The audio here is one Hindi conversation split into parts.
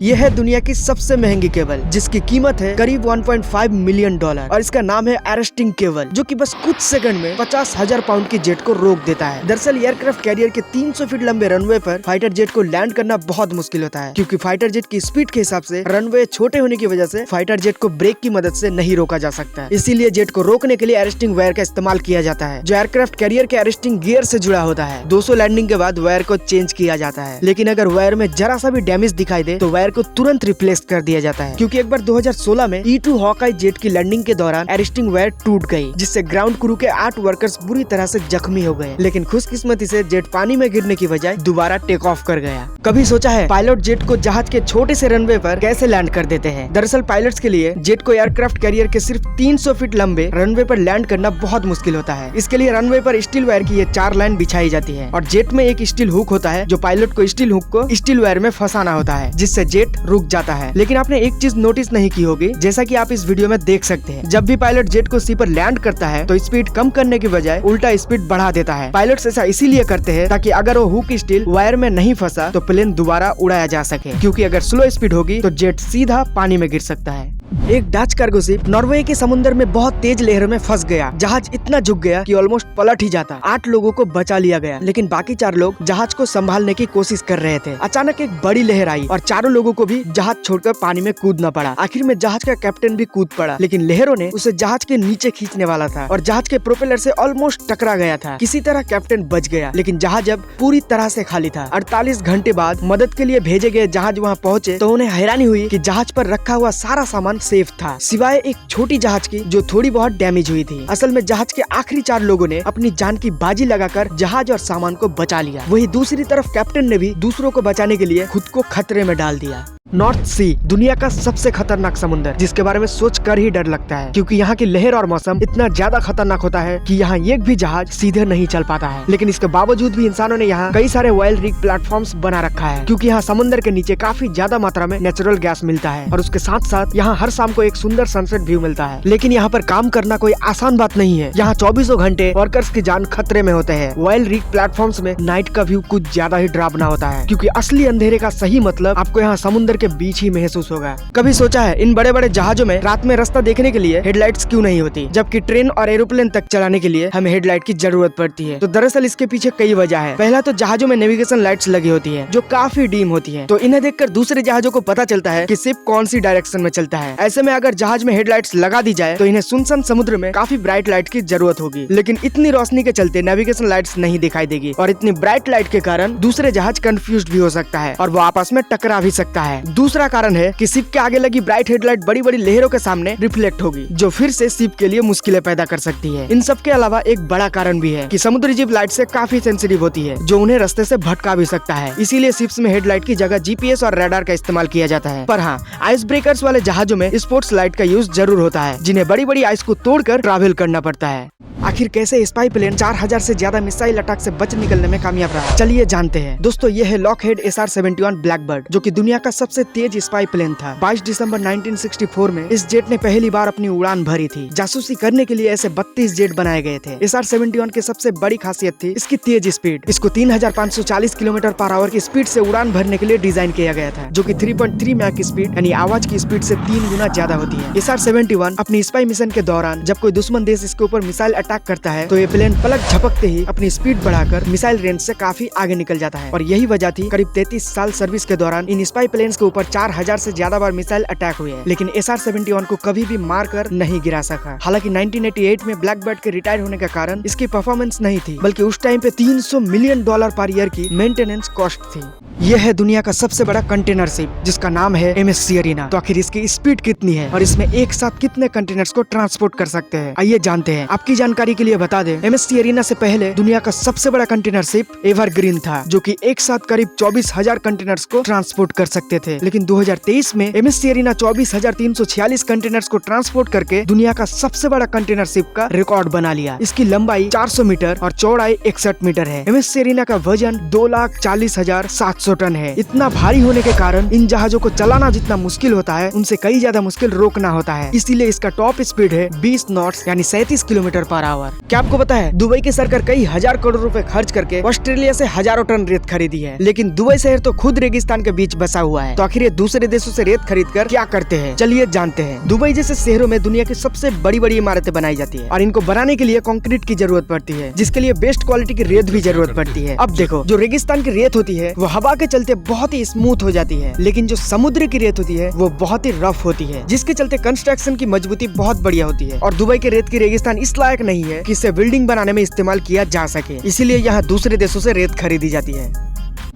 यह है दुनिया की सबसे महंगी केबल जिसकी कीमत है करीब 1.5 मिलियन डॉलर और इसका नाम है अरेस्टिंग केबल, जो कि बस कुछ सेकंड में 50,000 पाउंड की जेट को रोक देता है। दरअसल एयरक्राफ्ट कैरियर के 300 फीट लंबे रनवे पर फाइटर जेट को लैंड करना बहुत मुश्किल होता है, क्योंकि फाइटर जेट की स्पीड के हिसाब से रनवे छोटे होने की वजह से फाइटर जेट को ब्रेक की मदद से नहीं रोका जा सकता है। इसीलिए जेट को रोकने के लिए अरेस्टिंग वायर का इस्तेमाल किया जाता है, जो एयरक्राफ्ट कैरियर के अरेस्टिंग गियर से जुड़ा होता है। 200 लैंडिंग के बाद वायर को चेंज किया जाता है, लेकिन अगर वायर में जरा सा भी डैमेज दिखाई दे तो वायर को तुरंत रिप्लेस कर दिया जाता है। क्योंकि एक बार 2016 में E2 हॉकाई जेट की लैंडिंग के दौरान अरेस्टिंग वायर टूट गई, जिससे ग्राउंड क्रू के 8 वर्कर्स बुरी तरह से जख्मी हो गए। लेकिन खुशकिस्मती से जेट पानी में गिरने की बजाय दोबारा टेक ऑफ कर गया। कभी सोचा है पायलट जेट को जहाज के छोटे से रनवे पर कैसे लैंड कर देते हैं? दरअसल पायलट्स के लिए जेट को एयरक्राफ्ट कैरियर के सिर्फ 300 फीट लंबे रनवे पर लैंड करना बहुत मुश्किल होता है। इसके लिए रनवे पर स्टील वायर की ये 4 लाइन बिछाई जाती है और जेट में एक स्टील हुक होता है, जो पायलट को स्टील हुक को स्टील वायर में फंसाना होता है, जिससे जेट रुक जाता है। लेकिन आपने एक चीज नोटिस नहीं की होगी, जैसा कि आप इस वीडियो में देख सकते हैं, जब भी पायलट जेट को सी पर लैंड करता है तो स्पीड कम करने की बजाय उल्टा स्पीड बढ़ा देता है। पायलट्स ऐसा इसीलिए करते हैं ताकि अगर वो हुक स्टील वायर में नहीं फंसा तो प्लेन दोबारा उड़ाया जा सके, क्योंकि अगर स्लो स्पीड होगी तो जेट सीधा पानी में गिर सकता है। एक डच कार्गो शिप नॉर्वे के समुद्र में बहुत तेज लहरों में फंस गया। जहाज इतना झुक गया कि ऑलमोस्ट पलट ही जाता। 8 लोगों को बचा लिया गया, लेकिन बाकी 4 लोग जहाज को संभालने की कोशिश कर रहे थे। अचानक एक बड़ी लहर आई और चारों लोगों को भी जहाज छोड़कर पानी में कूदना पड़ा। आखिर में जहाज का कैप्टन भी कूद पड़ा, लेकिन लहरों ने उसे जहाज के नीचे खींचने वाला था और जहाज के प्रोपेलर से ऑलमोस्ट टकरा गया था। किसी तरह कैप्टन बच गया, लेकिन जहाज अब पूरी तरह से खाली था। 48 घंटे बाद मदद के लिए भेजे गए जहाज वहाँ पहुँचे तो उन्हें हैरानी हुई कि जहाज पर रखा हुआ सारा सामान सेफ था, सिवाय एक छोटी जहाज की जो थोड़ी बहुत डैमेज हुई थी। असल में जहाज के आखिरी 4 लोगों ने अपनी जान की बाजी लगाकर जहाज और सामान को बचा लिया। वहीं दूसरी तरफ कैप्टन ने भी दूसरों को बचाने के लिए खुद को खतरे में डाल दिया। नॉर्थ सी दुनिया का सबसे खतरनाक समुद्र, जिसके बारे में सोच कर ही डर लगता है, क्योंकि यहाँ की लहर और मौसम इतना ज्यादा खतरनाक होता है कि यहाँ एक भी जहाज सीधे नहीं चल पाता है। लेकिन इसके बावजूद भी इंसानों ने यहाँ कई सारे ऑयल रिग प्लेटफॉर्म्स बना रखा है, क्योंकि यहाँ समुद्र के नीचे काफी ज्यादा मात्रा में नेचुरल गैस मिलता है और उसके साथ साथ यहाँ हर शाम को एक सुंदर सनसेट व्यू मिलता है। लेकिन यहाँ पर काम करना कोई आसान बात नहीं है। यहाँ 24 घंटे वर्कर्स की जान खतरे में होते हैं। ऑयल रिग प्लेटफॉर्म्स में नाइट का व्यू कुछ ज्यादा ही डरावना होता है, क्योंकि असली अंधेरे का सही मतलब आपको यहाँ समुद्र के बीच ही महसूस होगा। कभी सोचा है इन बड़े बड़े जहाजों में रात में रास्ता देखने के लिए हेडलाइट्स क्यों नहीं होती, जबकि ट्रेन और एरोप्लेन तक चलाने के लिए हमें हेडलाइट की जरूरत पड़ती है? तो दरअसल इसके पीछे कई वजह है। पहला तो जहाजों में नेविगेशन लाइट्स लगी होती है, जो काफी डीम होती है, तो इन्हें देखकर दूसरे जहाजों को पता चलता है कि शिप कौन सी डायरेक्शन में चलता है। ऐसे में अगर जहाज में हेडलाइट्स लगा दी जाए तो इन्हें सुनसान समुद्र में काफी ब्राइट लाइट की जरूरत होगी, लेकिन इतनी रोशनी के चलते नेविगेशन लाइट्स नहीं दिखाई देगी और इतनी ब्राइट लाइट के कारण दूसरे जहाज कंफ्यूज भी हो सकता है और वो आपस में टकरा भी सकता है। दूसरा कारण है कि शिप के आगे लगी ब्राइट हेडलाइट बड़ी बड़ी लहरों के सामने रिफ्लेक्ट होगी, जो फिर से शिप के लिए मुश्किलें पैदा कर सकती है। इन सब के अलावा एक बड़ा कारण भी है कि समुद्री जीव लाइट से काफी सेंसिटिव होती है, जो उन्हें रास्ते से भटका भी सकता है। इसीलिए शिप्स में हेडलाइट की जगह जीपीएस और रडार का इस्तेमाल किया जाता है। पर हाँ, आइस ब्रेकर्स वाले जहाजों में स्पोर्ट्स लाइट का यूज जरूर होता है, जिन्हें बड़ी बड़ी आइस को तोड़कर ट्रैवल करना पड़ता है। आखिर कैसे स्पाई प्लेन 4000 से ज्यादा मिसाइल अटैक से बच निकलने में कामयाब रहा, चलिए जानते हैं। दोस्तों, ये है लॉकहेड SR-71 ब्लैकबर्ड, जो कि दुनिया का सबसे तेज स्पाई प्लेन था। 22 दिसंबर 1964 में इस जेट ने पहली बार अपनी उड़ान भरी थी। जासूसी करने के लिए ऐसे 32 जेट बनाए गए थे। SR-71 की सबसे बड़ी खासियत थी इसकी तेज स्पीड। इसको 3540 किलोमीटर पर आवर की स्पीड से उड़ान भरने के लिए डिजाइन किया गया था, जो कि 3.3 मैक की स्पीड यानी आवाज की स्पीड से 3 गुना ज्यादा होती है। SR-71 अपनी स्पाई मिशन के दौरान जब कोई दुश्मन देश इसके ऊपर मिसाइल अटैक करता है तो ये प्लेन पलक झपकते ही अपनी स्पीड बढ़ाकर मिसाइल रेंज से काफी आगे निकल जाता है। और यही वजह थी करीब 33 साल सर्विस के दौरान इन स्पाई प्लेन्स के ऊपर 4000 से ज्यादा बार मिसाइल अटैक हुए हैं, लेकिन SR-71 को कभी भी मार कर नहीं गिरा सका। हालांकि 1988 में ब्लैकबर्ड के रिटायर होने के कारण इसकी परफॉर्मेंस नहीं थी, बल्कि उस टाइम पे $300 मिलियन पर ईयर की मेंटेनेंस कॉस्ट थी। यह है दुनिया का सबसे बड़ा कंटेनर शिप, जिसका नाम है MSC अरीना। तो आखिर इसकी स्पीड कितनी है और इसमें एक साथ कितने कंटेनर्स को ट्रांसपोर्ट कर सकते हैं, आइए जानते हैं। आपकी जानकारी के लिए बता दें, MSC अरीना से पहले दुनिया का सबसे बड़ा कंटेनर शिप एवरग्रीन था, जो कि एक साथ करीब 24,000 कंटेनर्स को ट्रांसपोर्ट कर सकते थे। लेकिन 2023 में MSC अरीना 24,346 कंटेनर्स को ट्रांसपोर्ट करके दुनिया का सबसे बड़ा कंटेनर शिप का रिकॉर्ड बना लिया। इसकी लंबाई 400 मीटर और चौड़ाई 61 मीटर है। MSC अरीना का वजन 2,40,700 टन है। इतना भारी होने के कारण इन जहाजों को चलाना जितना मुश्किल होता है, उनसे कई ज्यादा मुश्किल रोकना होता है। इसीलिए इसका टॉप स्पीड है 20 नॉट्स यानी 37 किलोमीटर पर आवर। क्या आपको पता है दुबई की सरकार कई हजार करोड़ रुपए खर्च करके ऑस्ट्रेलिया से हजारों टन रेत खरीदी है, लेकिन दुबई शहर तो खुद रेगिस्तान के बीच बसा हुआ है। तो आखिर ये दूसरे देशों से रेत खरीद कर क्या करते हैं, चलिए जानते हैं। दुबई जैसे शहरों में दुनिया की सबसे बड़ी बड़ी इमारतें बनाई जाती है और इनको बनाने के लिए कंक्रीट की जरूरत पड़ती है, जिसके लिए बेस्ट क्वालिटी की रेत भी जरूरत पड़ती है। अब देखो, जो रेगिस्तान की रेत होती है वो हवा के चलते बहुत ही स्मूथ हो जाती है, लेकिन जो समुद्र की रेत होती है वो बहुत ही रफ होती है, जिसके चलते कंस्ट्रक्शन की मजबूती बहुत बढ़िया होती है। और दुबई के रेत की रेगिस्तान इस लायक नहीं है कि इसे बिल्डिंग बनाने में इस्तेमाल किया जा सके, इसीलिए यहाँ दूसरे देशों से रेत खरीदी जाती है।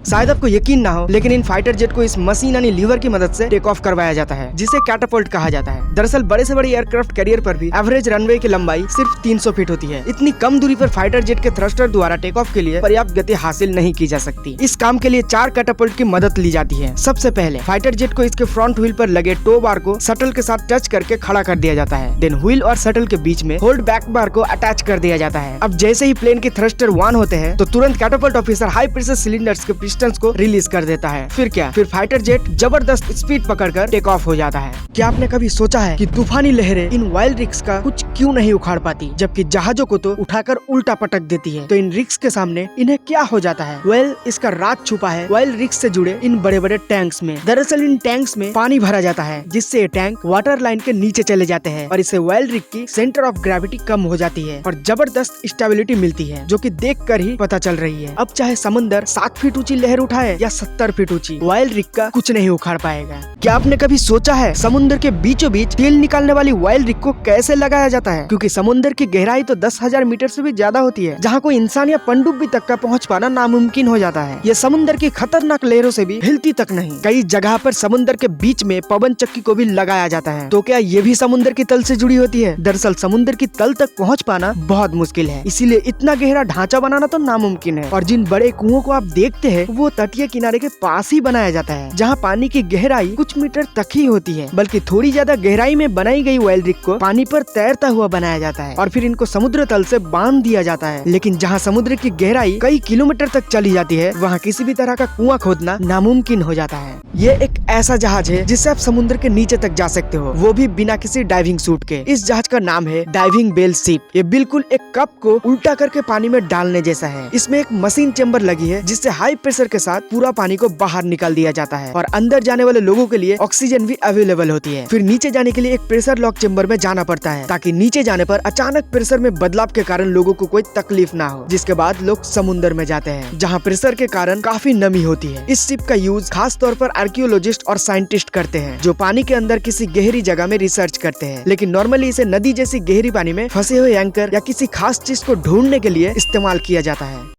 शायद आपको यकीन ना हो, लेकिन इन फाइटर जेट को इस मशीन यानी लीवर की मदद से टेक ऑफ करवाया जाता है, जिसे कैटापल्ट कहा जाता है। दरअसल बड़े से बड़े एयरक्राफ्ट कैरियर पर भी एवरेज रनवे की लंबाई सिर्फ 300 फीट होती है। इतनी कम दूरी पर फाइटर जेट के थ्रस्टर द्वारा टेक ऑफ के लिए पर्याप्त गति हासिल नहीं की जा सकती। इस काम के लिए 4 कैटापल्ट की मदद ली जाती है। सबसे पहले फाइटर जेट को इसके फ्रंट व्हील पर लगे टो बार को शटल के साथ टच करके खड़ा कर दिया जाता है। देन व्हील और शटल के बीच में होल्ड बैक बार को अटैच कर दिया जाता है। अब जैसे ही प्लेन के थ्रस्टर ऑन होते हैं तो तुरंत Catapult officer high pressure cylinders के पिस्टन्स को रिलीज कर देता है। फिर क्या, फिर फाइटर जेट जबरदस्त स्पीड पकड़कर टेक ऑफ हो जाता है। क्या आपने कभी सोचा है कि तूफानी लहरें इन वाइल्ड रिग्स का कुछ क्यों नहीं उखाड़ पाती, जबकि जहाजों को तो उठाकर उल्टा पटक देती है? तो इन रिग्स के सामने इन्हें क्या हो जाता है? वेल, इसका राज छुपा है वाइल्ड रिग्स से जुड़े इन बड़े बड़े टैंक्स में। दरअसल इन टैंक्स में पानी भरा जाता है, जिससे ये टैंक वाटर लाइन के नीचे चले जाते हैं और इससे वाइल्ड रिग की सेंटर ऑफ ग्रेविटी कम हो जाती है और जबरदस्त स्टेबिलिटी मिलती है, जो कि देखकर ही पता चल रही है। अब चाहे समुद्र 7 फीट ऊंची लहर उठाए या 70 फीट ऊंची, वाइल्ड रिग का कुछ नहीं उखाड़ पाएगा। क्या आपने कभी सोचा है समुद्र के बीचों बीच तेल निकालने वाली वाइल्ड रिग को कैसे लगाया जाता है? क्योंकि समुद्र की गहराई तो 10,000 मीटर से भी ज्यादा होती है, जहाँ कोई इंसान या पनडुब्बी तक का पहुँच पाना नामुमकिन हो जाता है। ये समुद्र की खतरनाक लहरों से भी हिलती तक नहीं। कई जगह पर समुद्र के बीच में पवन चक्की को भी लगाया जाता है। तो क्या ये भी समुद्र की तल से जुड़ी होती है? दरअसल समुद्र की तल तक पहुँच पाना बहुत मुश्किल है, इसीलिए इतना गहरा ढांचा बनाना तो नामुमकिन है। और जिन बड़े कुओं को आप देखते हैं वो तटीय किनारे के पास ही बनाया जाता है, जहाँ पानी की गहराई कुछ मीटर तक ही होती है। बल्कि थोड़ी ज्यादा गहराई में बनाई गई वाइल्ड रिग को पानी पर तैरता हुआ बनाया जाता है और फिर इनको समुद्र तल से बांध दिया जाता है। लेकिन जहाँ समुद्र की गहराई कई किलोमीटर तक चली जाती है, वहाँ किसी भी तरह का कुआं खोदना नामुमकिन हो जाता है। ये एक ऐसा जहाज है जिससे आप समुद्र के नीचे तक जा सकते हो, वो भी बिना किसी डाइविंग सूट के। इस जहाज का नाम है डाइविंग बेल शिप। ये बिल्कुल एक कप को उल्टा करके पानी में डालने जैसा है। इसमें एक मशीन चेम्बर लगी है, जिससे हाई प्रेशर के साथ पूरा पानी को बाहर निकाल दिया जाता है और अंदर जाने वाले लोगों के लिए ऑक्सीजन भी अवेलेबल होती है। फिर नीचे जाने के लिए एक प्रेशर लॉक चेम्बर में जाना पड़ता है, ताकि नीचे जाने पर अचानक प्रेशर में बदलाव के कारण लोगों को कोई तकलीफ ना हो। जिसके बाद लोग समुद्र में जाते हैं, जहाँ प्रेशर के कारण काफी नमी होती है। इस शिप का यूज खास तौर पर आर्कियोलॉजिस्ट और साइंटिस्ट करते हैं, जो पानी के अंदर किसी गहरी जगह में रिसर्च करते हैं। लेकिन नॉर्मली इसे नदी जैसी गहरी पानी में फंसे हुए एंकर या किसी खास चीज को ढूंढने के लिए इस्तेमाल किया जाता है।